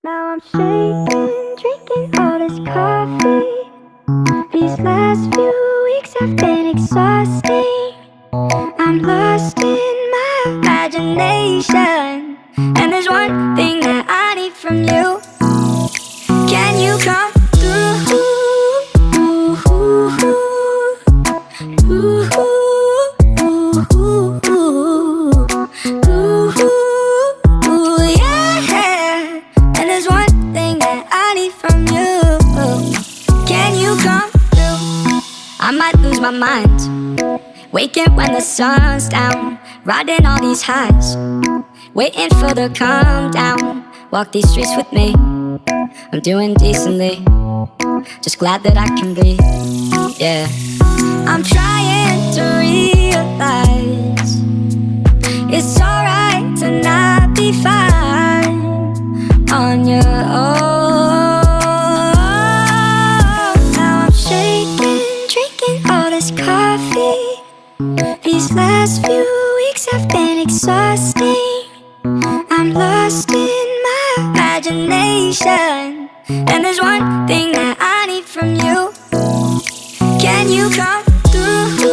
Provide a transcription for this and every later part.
Now I'm shaking, drinking all this coffee. These last few weeks have been exhausting. I'm lost in my imagination, and there's one thing that I need from you. Can you come through? Yeah. And there's one thing that I need from you. Can you come through? I might lose my mind, waking when the sun's down, riding all these highs, waiting for the calm down. Walk these streets with me, I'm doing decently, just glad that I can breathe. Yeah, I'm trying to realize it's alright to not be fine on your own. Now I'm shaking, drinking all this coffee. These last few weeks have been exhausting. I'm lost in my imagination, and there's one thing that I need from you. Can you come through?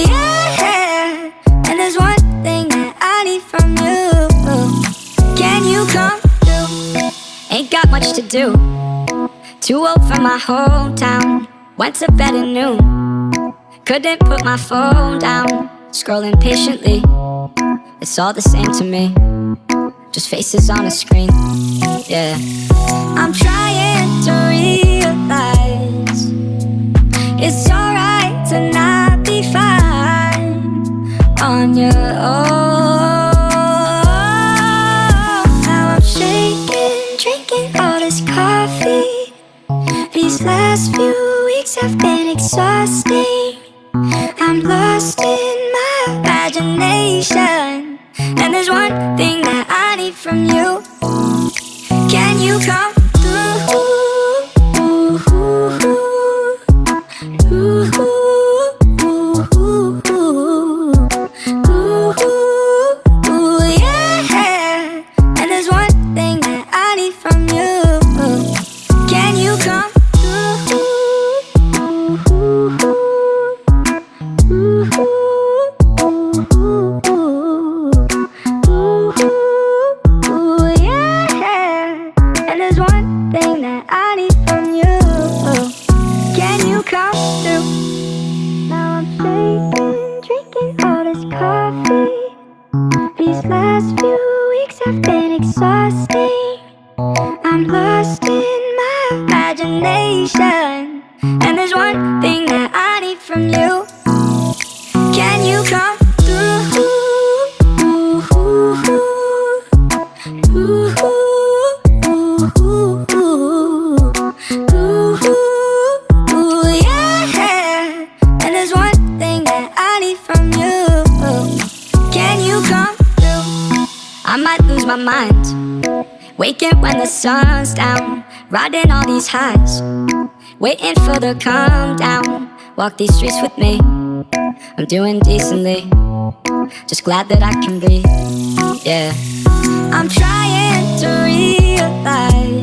Yeah. And there's one thing that I need from you. Can you come through? Ain't got much to do, too old for my hometown. Went to bed at noon, couldn't put my phone down. Scrolling patiently, it's all the same to me, just faces on a screen. Yeah, I'm trying to realize it's alright to not be fine on your own. Now I'm shaking, drinking all this coffee. These last few weeks have been exhausting. I'm lost in my imagination, and there's one thing that I need from you. Can you come through? Yeah. And there's one thing that I need from you. Can you come through? Yeah. And there's one thing that I need from you. Can you come through? Now I'm shaking, drinking all this coffee. These last few weeks have been exhausting. I'm lost in my imagination, and there's one thing that I need from you. Can you come through? Yeah. And there's one thing that I need from you. Can you come through? I might lose my mind, waking when the sun's down, riding all these highs, waiting for the calm down. Walk these streets with me, I'm doing decently, just glad that I can breathe. Yeah, I'm trying to realize